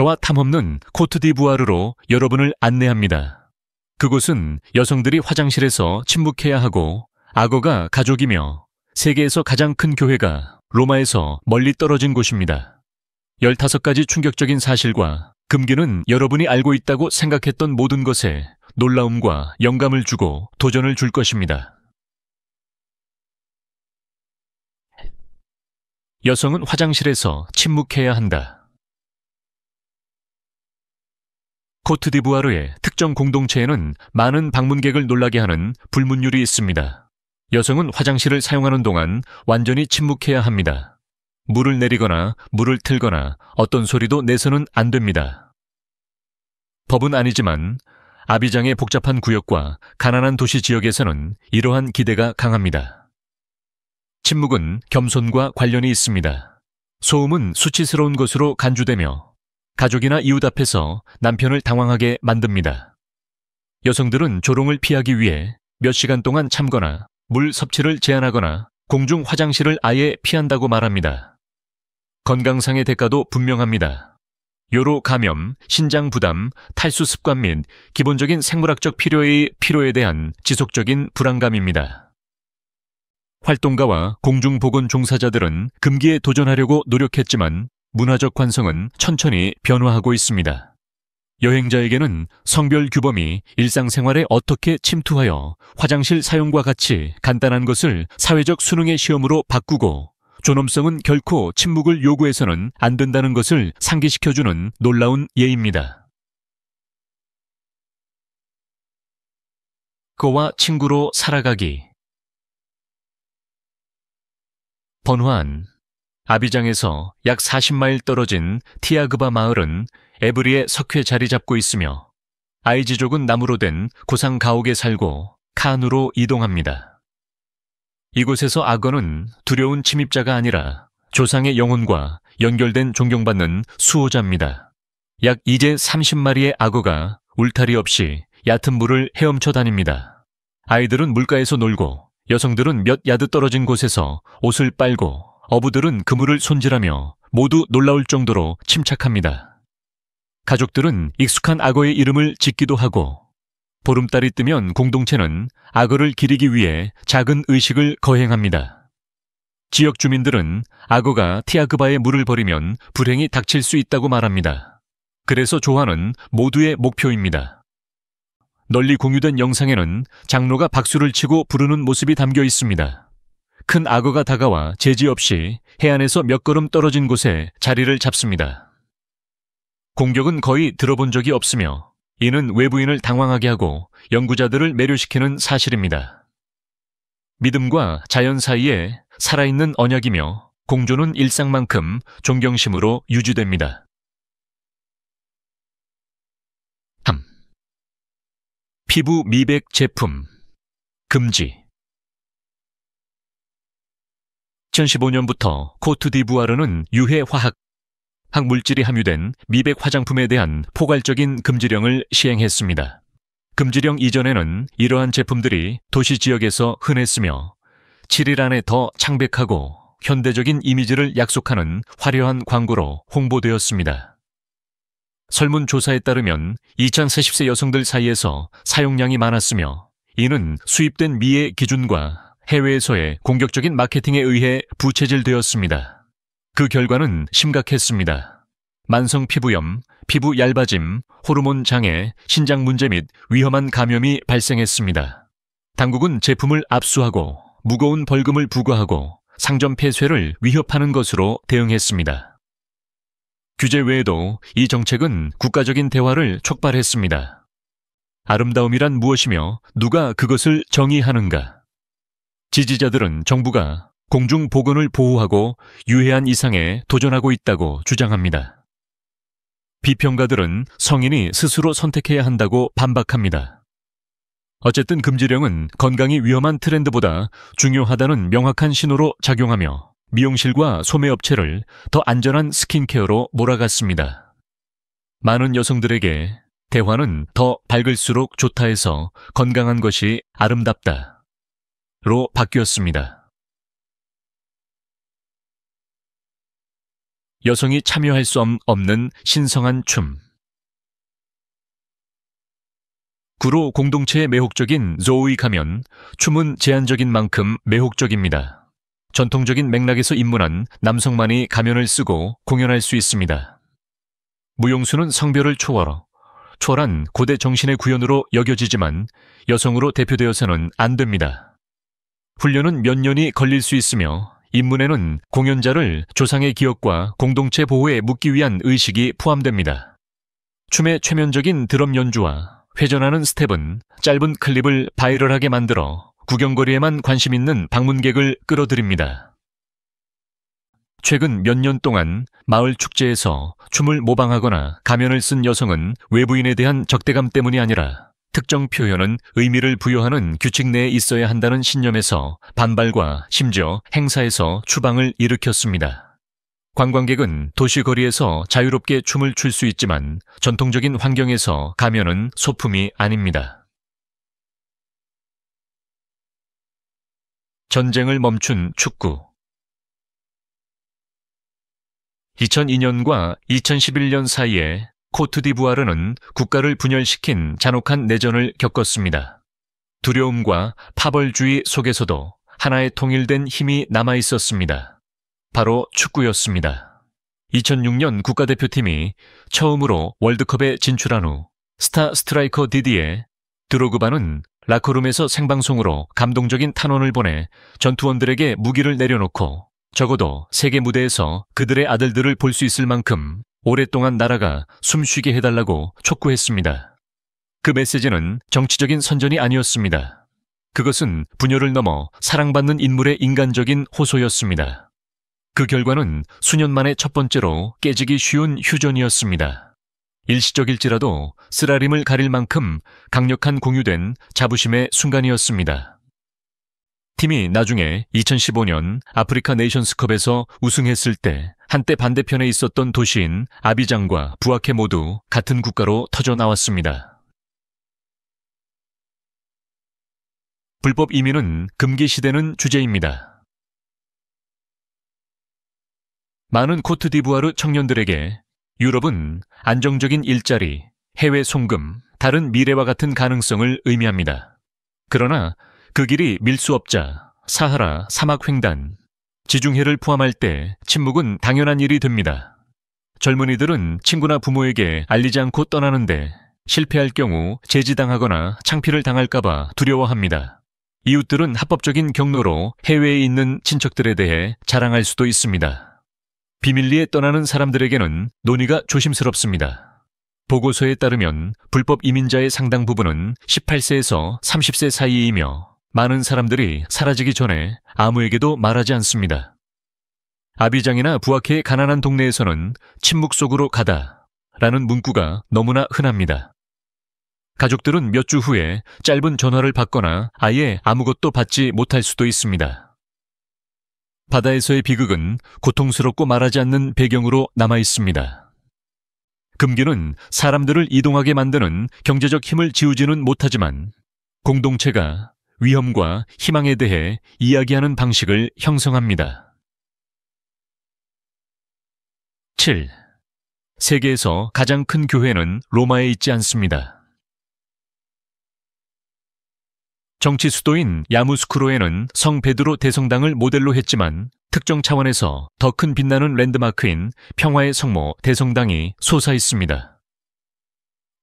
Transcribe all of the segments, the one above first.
저와 탐험는 코트디부아르로 여러분을 안내합니다. 그곳은 여성들이 화장실에서 침묵해야 하고 악어가 가족이며 세계에서 가장 큰 교회가 로마에서 멀리 떨어진 곳입니다. 15가지 충격적인 사실과 금기는 여러분이 알고 있다고 생각했던 모든 것에 놀라움과 영감을 주고 도전을 줄 것입니다. 여성은 화장실에서 침묵해야 한다. 코트디부아르의 특정 공동체에는 많은 방문객을 놀라게 하는 불문율이 있습니다. 여성은 화장실을 사용하는 동안 완전히 침묵해야 합니다. 물을 내리거나 물을 틀거나 어떤 소리도 내서는 안 됩니다. 법은 아니지만 아비장의 복잡한 구역과 가난한 도시 지역에서는 이러한 기대가 강합니다. 침묵은 겸손과 관련이 있습니다. 소음은 수치스러운 것으로 간주되며 가족이나 이웃 앞에서 남편을 당황하게 만듭니다. 여성들은 조롱을 피하기 위해 몇 시간 동안 참거나 물 섭취를 제한하거나 공중 화장실을 아예 피한다고 말합니다. 건강상의 대가도 분명합니다. 요로 감염, 신장 부담, 탈수 습관 및 기본적인 생물학적 필요에 대한 지속적인 불안감입니다. 활동가와 공중보건 종사자들은 금기에 도전하려고 노력했지만 문화적 관성은 천천히 변화하고 있습니다. 여행자에게는 성별 규범이 일상생활에 어떻게 침투하여 화장실 사용과 같이 간단한 것을 사회적 수능의 시험으로 바꾸고 존엄성은 결코 침묵을 요구해서는 안 된다는 것을 상기시켜주는 놀라운 예입니다. 그와 친구로 살아가기. 번화한 아비장에서 약 40마일 떨어진 티아그바 마을은 에브리에 석회 자리 잡고 있으며 아이지족은 나무로 된 고상 가옥에 살고 칸으로 이동합니다. 이곳에서 악어는 두려운 침입자가 아니라 조상의 영혼과 연결된 존경받는 수호자입니다. 약 이제 30마리의 악어가 울타리 없이 얕은 물을 헤엄쳐 다닙니다. 아이들은 물가에서 놀고 여성들은 몇 야드 떨어진 곳에서 옷을 빨고 어부들은 그물을 손질하며 모두 놀라울 정도로 침착합니다. 가족들은 익숙한 악어의 이름을 짓기도 하고 보름달이 뜨면 공동체는 악어를 기리기 위해 작은 의식을 거행합니다. 지역 주민들은 악어가 티아그바에 물을 버리면 불행이 닥칠 수 있다고 말합니다. 그래서 조화는 모두의 목표입니다. 널리 공유된 영상에는 장로가 박수를 치고 부르는 모습이 담겨 있습니다. 큰 악어가 다가와 제지 없이 해안에서 몇 걸음 떨어진 곳에 자리를 잡습니다. 공격은 거의 들어본 적이 없으며 이는 외부인을 당황하게 하고 연구자들을 매료시키는 사실입니다. 믿음과 자연 사이에 살아있는 언약이며 공존은 일상만큼 존경심으로 유지됩니다. 피부 미백 제품 금지. 2015년부터 코트디부아르는 유해 화학물질이 함유된 미백 화장품에 대한 포괄적인 금지령을 시행했습니다. 금지령 이전에는 이러한 제품들이 도시 지역에서 흔했으며 7일 안에 더 창백하고 현대적인 이미지를 약속하는 화려한 광고로 홍보되었습니다. 설문조사에 따르면 2040세 여성들 사이에서 사용량이 많았으며 이는 수입된 미의 기준과 해외에서의 공격적인 마케팅에 의해 부채질되었습니다. 그 결과는 심각했습니다. 만성 피부염, 피부 얇아짐, 호르몬 장애, 신장 문제 및 위험한 감염이 발생했습니다. 당국은 제품을 압수하고 무거운 벌금을 부과하고 상점 폐쇄를 위협하는 것으로 대응했습니다. 규제 외에도 이 정책은 국가적인 대화를 촉발했습니다. 아름다움이란 무엇이며 누가 그것을 정의하는가? 지지자들은 정부가 공중보건을 보호하고 유해한 이상에 도전하고 있다고 주장합니다. 비평가들은 성인이 스스로 선택해야 한다고 반박합니다. 어쨌든 금지령은 건강이 위험한 트렌드보다 중요하다는 명확한 신호로 작용하며 미용실과 소매업체를 더 안전한 스킨케어로 몰아갔습니다. 많은 여성들에게 대화는 더 밝을수록 좋다에서 건강한 것이 아름답다 로 바뀌었습니다. 여성이 참여할 수 없는 신성한 춤. 구로 공동체의 매혹적인 조우이 가면 춤은 제한적인 만큼 매혹적입니다. 전통적인 맥락에서 입문한 남성만이 가면을 쓰고 공연할 수 있습니다. 무용수는 성별을 초월한 고대 정신의 구현으로 여겨지지만 여성으로 대표되어서는 안 됩니다. 훈련은 몇 년이 걸릴 수 있으며 입문에는 공연자를 조상의 기억과 공동체 보호에 묶기 위한 의식이 포함됩니다. 춤의 최면적인 드럼 연주와 회전하는 스텝은 짧은 클립을 바이럴하게 만들어 구경거리에만 관심 있는 방문객을 끌어들입니다. 최근 몇 년 동안 마을 축제에서 춤을 모방하거나 가면을 쓴 여성은 외부인에 대한 적대감 때문이 아니라 특정 표현은 의미를 부여하는 규칙 내에 있어야 한다는 신념에서 반발과 심지어 행사에서 추방을 일으켰습니다. 관광객은 도시거리에서 자유롭게 춤을 출 수 있지만 전통적인 환경에서 가면은 소품이 아닙니다. 전쟁을 멈춘 축구. 2002년과 2011년 사이에 코트디부아르는 국가를 분열시킨 잔혹한 내전을 겪었습니다. 두려움과 파벌주의 속에서도 하나의 통일된 힘이 남아 있었습니다. 바로 축구였습니다. 2006년 국가대표팀이 처음으로 월드컵에 진출한 후 스타 스트라이커 디디에 드로그바는 라커룸에서 생방송으로 감동적인 탄원을 보내 전투원들에게 무기를 내려놓고 적어도 세계 무대에서 그들의 아들들을 볼 수 있을 만큼 오랫동안 나라가 숨쉬게 해달라고 촉구했습니다. 그 메시지는 정치적인 선전이 아니었습니다. 그것은 분열을 넘어 사랑받는 인물의 인간적인 호소였습니다. 그 결과는 수년 만에 첫 번째로 깨지기 쉬운 휴전이었습니다. 일시적일지라도 쓰라림을 가릴 만큼 강력한 공유된 자부심의 순간이었습니다. 팀이 나중에 2015년 아프리카 네이션스컵에서 우승했을 때 한때 반대편에 있었던 도시인 아비장과 부아케 모두 같은 국가로 터져 나왔습니다. 불법 이민은 금기시되는 주제입니다. 많은 코트디부아르 청년들에게 유럽은 안정적인 일자리, 해외 송금, 다른 미래와 같은 가능성을 의미합니다. 그러나 그 길이 밀수업자, 사하라, 사막횡단, 지중해를 포함할 때 침묵은 당연한 일이 됩니다. 젊은이들은 친구나 부모에게 알리지 않고 떠나는데 실패할 경우 제지당하거나 창피를 당할까봐 두려워합니다. 이웃들은 합법적인 경로로 해외에 있는 친척들에 대해 자랑할 수도 있습니다. 비밀리에 떠나는 사람들에게는 논의가 조심스럽습니다. 보고서에 따르면 불법 이민자의 상당 부분은 18세에서 30세 사이이며 많은 사람들이 사라지기 전에 아무에게도 말하지 않습니다. 아비장이나 부아케의 가난한 동네에서는 침묵 속으로 가다라는 문구가 너무나 흔합니다. 가족들은 몇 주 후에 짧은 전화를 받거나 아예 아무것도 받지 못할 수도 있습니다. 바다에서의 비극은 고통스럽고 말하지 않는 배경으로 남아 있습니다. 금기는 사람들을 이동하게 만드는 경제적 힘을 지우지는 못하지만 공동체가 위험과 희망에 대해 이야기하는 방식을 형성합니다. 7. 세계에서 가장 큰 교회는 로마에 있지 않습니다. 정치 수도인 야무스쿠로에는 성 베드로 대성당을 모델로 했지만 특정 차원에서 더 큰 빛나는 랜드마크인 평화의 성모 대성당이 솟아 있습니다.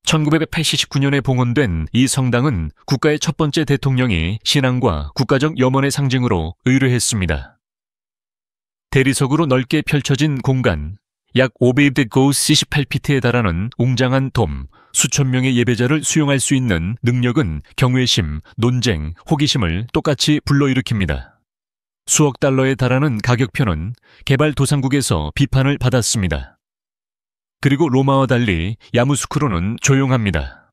1989년에 봉헌된 이 성당은 국가의 첫 번째 대통령이 신앙과 국가적 염원의 상징으로 의뢰했습니다. 대리석으로 넓게 펼쳐진 공간, 약 578피트에 달하는 웅장한 돔, 수천 명의 예배자를 수용할 수 있는 능력은 경외심, 논쟁, 호기심을 똑같이 불러일으킵니다. 수억 달러에 달하는 가격표는 개발도상국에서 비판을 받았습니다. 그리고 로마와 달리 야무스쿠로는 조용합니다.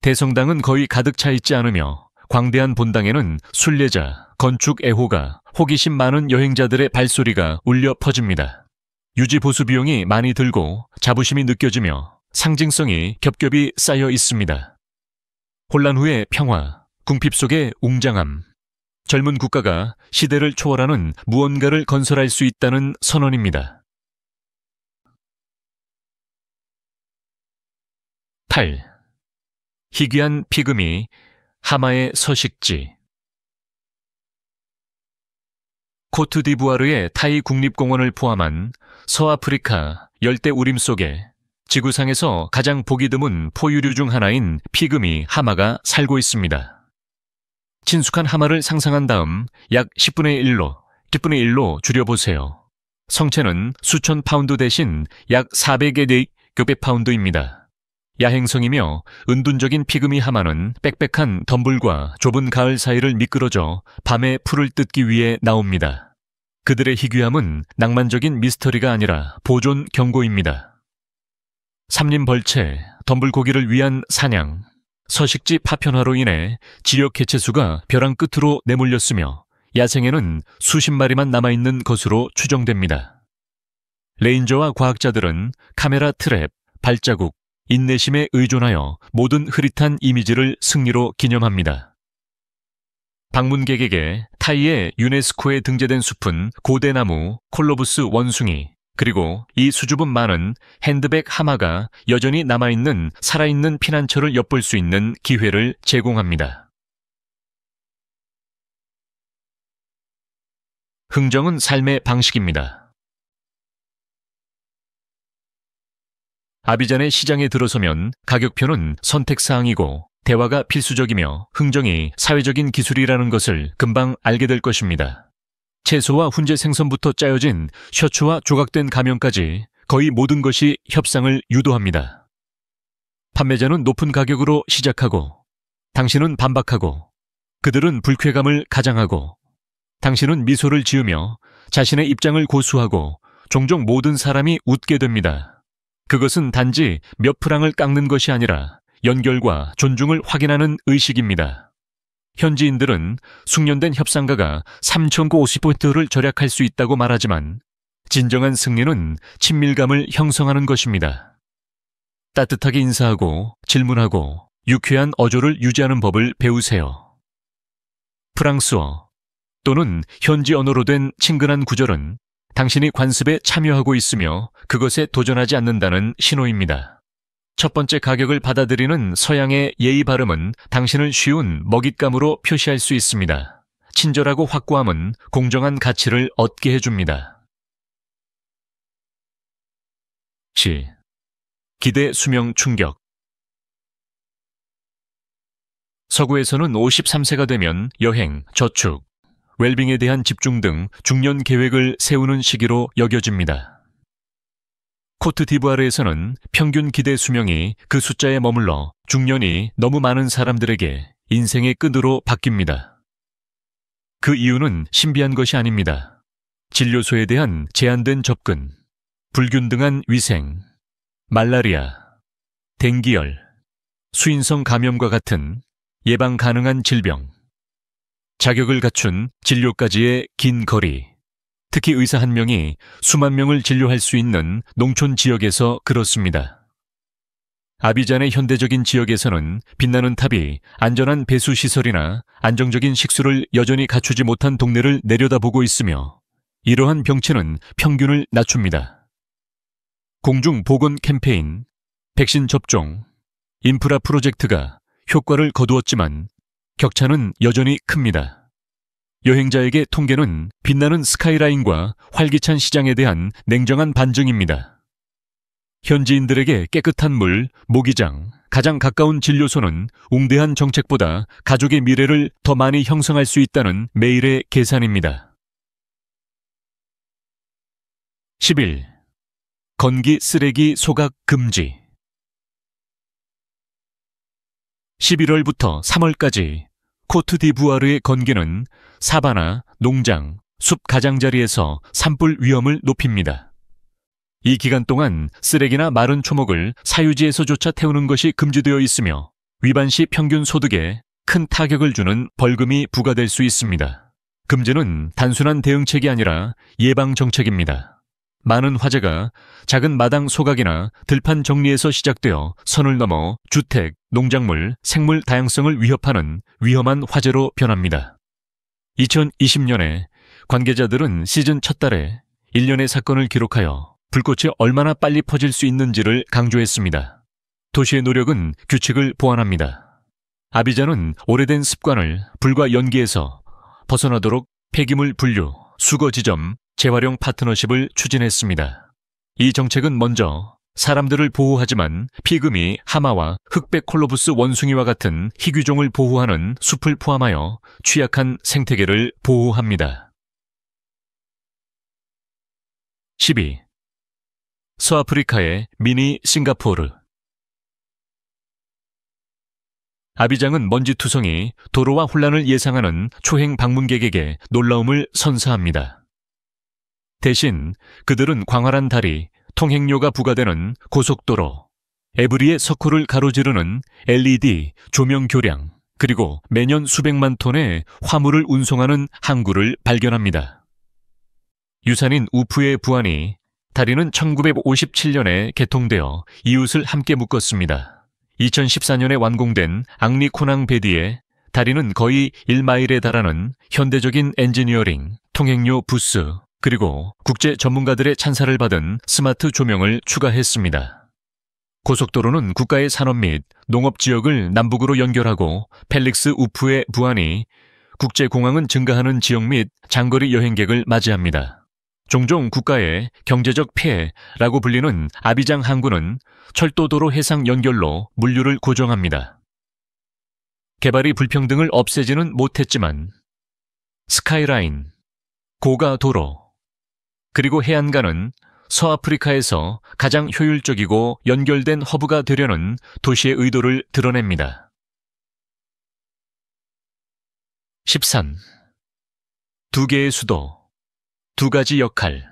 대성당은 거의 가득 차 있지 않으며 광대한 본당에는 순례자, 건축 애호가, 호기심 많은 여행자들의 발소리가 울려 퍼집니다. 유지 보수 비용이 많이 들고 자부심이 느껴지며 상징성이 겹겹이 쌓여 있습니다. 혼란 후의 평화, 궁핍 속의 웅장함, 젊은 국가가 시대를 초월하는 무언가를 건설할 수 있다는 선언입니다. 8. 희귀한 피그미 하마의 서식지. 코트디부아르의 타이 국립공원을 포함한 서아프리카 열대 우림 속에 지구상에서 가장 보기 드문 포유류 중 하나인 피그미 하마가 살고 있습니다. 친숙한 하마를 상상한 다음 약 10분의 1로 줄여보세요. 성체는 수천 파운드 대신 약 400의 900파운드입니다. 야행성이며 은둔적인 피그미 하마는 빽빽한 덤불과 좁은 가을 사이를 미끄러져 밤에 풀을 뜯기 위해 나옵니다. 그들의 희귀함은 낭만적인 미스터리가 아니라 보존 경고입니다. 삼림벌채, 덤불고기를 위한 사냥, 서식지 파편화로 인해 지역 개체수가 벼랑 끝으로 내몰렸으며 야생에는 수십 마리만 남아있는 것으로 추정됩니다. 레인저와 과학자들은 카메라 트랩, 발자국, 인내심에 의존하여 모든 흐릿한 이미지를 승리로 기념합니다. 방문객에게 타이의 유네스코에 등재된 숲은 고대나무, 콜로부스 원숭이, 그리고 이 수줍음 많은 핸드백 하마가 여전히 남아있는 살아있는 피난처를 엿볼 수 있는 기회를 제공합니다. 흥정은 삶의 방식입니다. 아비잔의 시장에 들어서면 가격표는 선택사항이고 대화가 필수적이며 흥정이 사회적인 기술이라는 것을 금방 알게 될 것입니다. 채소와 훈제 생선부터 짜여진 셔츠와 조각된 가면까지 거의 모든 것이 협상을 유도합니다. 판매자는 높은 가격으로 시작하고 당신은 반박하고 그들은 불쾌감을 가장하고 당신은 미소를 지으며 자신의 입장을 고수하고 종종 모든 사람이 웃게 됩니다. 그것은 단지 몇 프랑을 깎는 것이 아니라 연결과 존중을 확인하는 의식입니다. 현지인들은 숙련된 협상가가 3,950포인트를 절약할 수 있다고 말하지만 진정한 승리는 친밀감을 형성하는 것입니다. 따뜻하게 인사하고 질문하고 유쾌한 어조를 유지하는 법을 배우세요. 프랑스어 또는 현지 언어로 된 친근한 구절은 당신이 관습에 참여하고 있으며 그것에 도전하지 않는다는 신호입니다. 첫 번째 가격을 받아들이는 서양의 예의 발음은 당신을 쉬운 먹잇감으로 표시할 수 있습니다. 친절하고 확고함은 공정한 가치를 얻게 해줍니다. 시. 기대 수명 충격. 서구에서는 53세가 되면 여행, 저축, 웰빙에 대한 집중 등 중년 계획을 세우는 시기로 여겨집니다. 코트디부아르에서는 평균 기대 수명이 그 숫자에 머물러 중년이 너무 많은 사람들에게 인생의 끈으로 바뀝니다. 그 이유는 신비한 것이 아닙니다. 진료소에 대한 제한된 접근, 불균등한 위생, 말라리아, 댕기열, 수인성 감염과 같은 예방 가능한 질병, 자격을 갖춘 진료까지의 긴 거리, 특히 의사 한 명이 수만 명을 진료할 수 있는 농촌 지역에서 그렇습니다. 아비잔의 현대적인 지역에서는 빛나는 탑이 안전한 배수시설이나 안정적인 식수를 여전히 갖추지 못한 동네를 내려다보고 있으며 이러한 병치는 평균을 낮춥니다. 공중보건 캠페인, 백신 접종, 인프라 프로젝트가 효과를 거두었지만 격차는 여전히 큽니다. 여행자에게 통계는 빛나는 스카이라인과 활기찬 시장에 대한 냉정한 반증입니다. 현지인들에게 깨끗한 물, 모기장, 가장 가까운 진료소는 웅대한 정책보다 가족의 미래를 더 많이 형성할 수 있다는 매일의 계산입니다. 11. 건기 쓰레기 소각 금지. 11월부터 3월까지 코트디부아르의 건기는 사바나, 농장, 숲 가장자리에서 산불 위험을 높입니다. 이 기간 동안 쓰레기나 마른 초목을 사유지에서조차 태우는 것이 금지되어 있으며 위반 시 평균 소득에 큰 타격을 주는 벌금이 부과될 수 있습니다. 금지는 단순한 대응책이 아니라 예방 정책입니다. 많은 화재가 작은 마당 소각이나 들판 정리에서 시작되어 선을 넘어 주택, 농작물, 생물 다양성을 위협하는 위험한 화재로 변합니다. 2020년에 관계자들은 시즌 첫 달에 1년의 사건을 기록하여 불꽃이 얼마나 빨리 퍼질 수 있는지를 강조했습니다. 도시의 노력은 규칙을 보완합니다. 아비잔은 오래된 습관을 불과 연기에서 벗어나도록 폐기물 분류, 수거 지점, 재활용 파트너십을 추진했습니다. 이 정책은 먼저 사람들을 보호하지만 피그미, 하마와 흑백 콜로부스 원숭이와 같은 희귀종을 보호하는 숲을 포함하여 취약한 생태계를 보호합니다. 12. 서아프리카의 미니 싱가포르. 아비장은 먼지투성이 도로와 혼란을 예상하는 초행 방문객에게 놀라움을 선사합니다. 대신 그들은 광활한 다리, 통행료가 부과되는 고속도로, 에브리의 석호를 가로지르는 LED 조명 교량, 그리고 매년 수백만 톤의 화물을 운송하는 항구를 발견합니다. 유산인 우프의 부안이 다리는 1957년에 개통되어 이웃을 함께 묶었습니다. 2014년에 완공된 앙리 코낭 베디에 다리는 거의 1마일에 달하는 현대적인 엔지니어링, 통행료 부스, 그리고 국제 전문가들의 찬사를 받은 스마트 조명을 추가했습니다. 고속도로는 국가의 산업 및 농업 지역을 남북으로 연결하고 펠릭스 우프의 부안이 국제공항은 증가하는 지역 및 장거리 여행객을 맞이합니다. 종종 국가의 경제적 폐해라고 불리는 아비장 항구는 철도도로 해상 연결로 물류를 고정합니다. 개발이 불평등을 없애지는 못했지만 스카이라인, 고가도로, 그리고 해안가는 서아프리카에서 가장 효율적이고 연결된 허브가 되려는 도시의 의도를 드러냅니다. 13. 두 개의 수도, 두 가지 역할.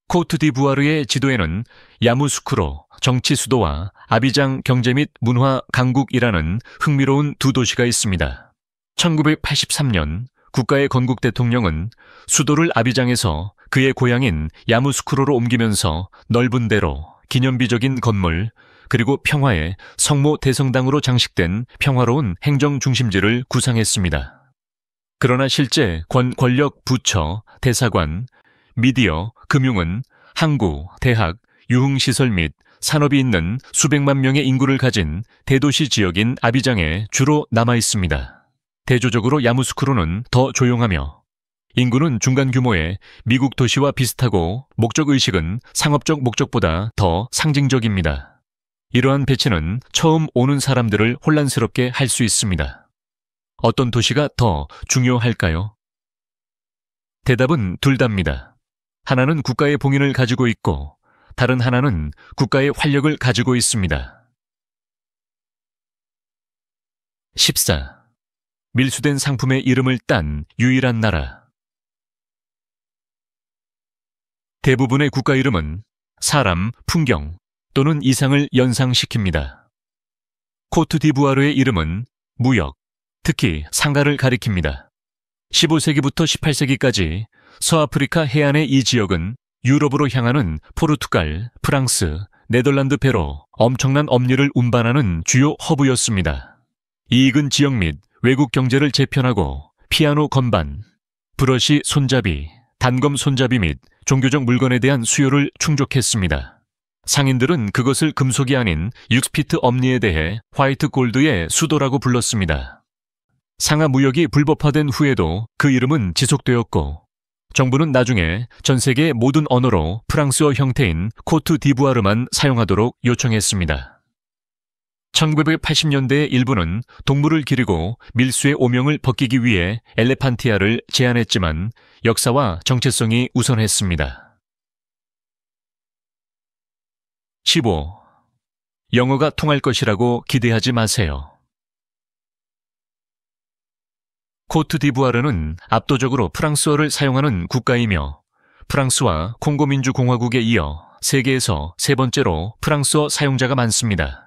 코트디부아르의 지도에는 야무스쿠로 정치 수도와 아비장 경제 및 문화 강국이라는 흥미로운 두 도시가 있습니다. 1983년 국가의 건국 대통령은 수도를 아비장에서 그의 고향인 야무스쿠로로 옮기면서 넓은 대로, 기념비적인 건물, 그리고 평화의 성모 대성당으로 장식된 평화로운 행정 중심지를 구상했습니다. 그러나 실제 권력 부처, 대사관, 미디어, 금융은 항구, 대학, 유흥시설 및 산업이 있는 수백만 명의 인구를 가진 대도시 지역인 아비장에 주로 남아 있습니다. 대조적으로 야무스쿠로는 더 조용하며 인구는 중간 규모의 미국 도시와 비슷하고 목적의식은 상업적 목적보다 더 상징적입니다. 이러한 배치는 처음 오는 사람들을 혼란스럽게 할 수 있습니다. 어떤 도시가 더 중요할까요? 대답은 둘 다입니다. 하나는 국가의 봉인을 가지고 있고 다른 하나는 국가의 활력을 가지고 있습니다. 14. 밀수된 상품의 이름을 딴 유일한 나라. 대부분의 국가 이름은 사람, 풍경 또는 이상을 연상시킵니다. 코트디부아르의 이름은 무역, 특히 상가를 가리킵니다. 15세기부터 18세기까지 서아프리카 해안의 이 지역은 유럽으로 향하는 포르투갈, 프랑스, 네덜란드 배로 엄청난 업리를 운반하는 주요 허브였습니다. 이익은 지역 및 외국 경제를 재편하고 피아노 건반, 브러쉬 손잡이, 단검 손잡이 및 종교적 물건에 대한 수요를 충족했습니다. 상인들은 그것을 금속이 아닌 6피트 엄리에 대해 화이트 골드의 수도라고 불렀습니다. 상하 무역이 불법화된 후에도 그 이름은 지속되었고 정부는 나중에 전 세계의 모든 언어로 프랑스어 형태인 코트 디부아르만 사용하도록 요청했습니다. 1980년대의 일부는 동물을 기르고 밀수의 오명을 벗기기 위해 엘레판티아를 제안했지만 역사와 정체성이 우선했습니다. 15. 영어가 통할 것이라고 기대하지 마세요. 코트디부아르는 압도적으로 프랑스어를 사용하는 국가이며 프랑스와 콩고민주공화국에 이어 세계에서 세 번째로 프랑스어 사용자가 많습니다.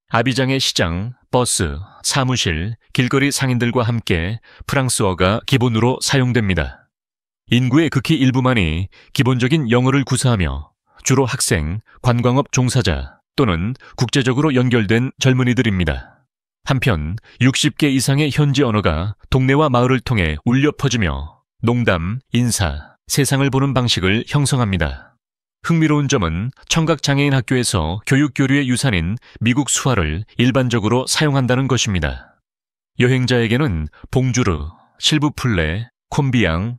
아비장의 시장, 버스, 사무실, 길거리 상인들과 함께 프랑스어가 기본으로 사용됩니다. 인구의 극히 일부만이 기본적인 영어를 구사하며 주로 학생, 관광업 종사자 또는 국제적으로 연결된 젊은이들입니다. 한편 60개 이상의 현지 언어가 동네와 마을을 통해 울려 퍼지며 농담, 인사, 세상을 보는 방식을 형성합니다. 흥미로운 점은 청각장애인 학교에서 교육교류의 유산인 미국 수화를 일반적으로 사용한다는 것입니다. 여행자에게는 봉주르, 실브플레, 콤비앙과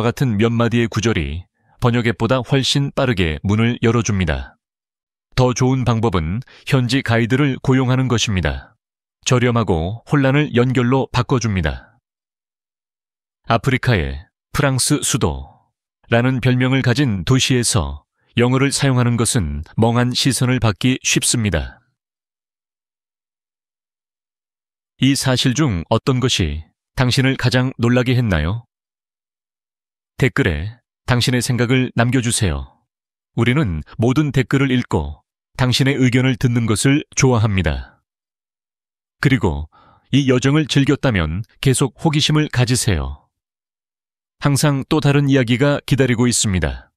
같은 몇 마디의 구절이 번역 앱보다 훨씬 빠르게 문을 열어줍니다. 더 좋은 방법은 현지 가이드를 고용하는 것입니다. 저렴하고 혼란을 연결로 바꿔줍니다. 아프리카의 프랑스 수도라는 별명을 가진 도시에서 영어를 사용하는 것은 멍한 시선을 받기 쉽습니다. 이 사실 중 어떤 것이 당신을 가장 놀라게 했나요? 댓글에 당신의 생각을 남겨주세요. 우리는 모든 댓글을 읽고 당신의 의견을 듣는 것을 좋아합니다. 그리고 이 여정을 즐겼다면 계속 호기심을 가지세요. 항상 또 다른 이야기가 기다리고 있습니다.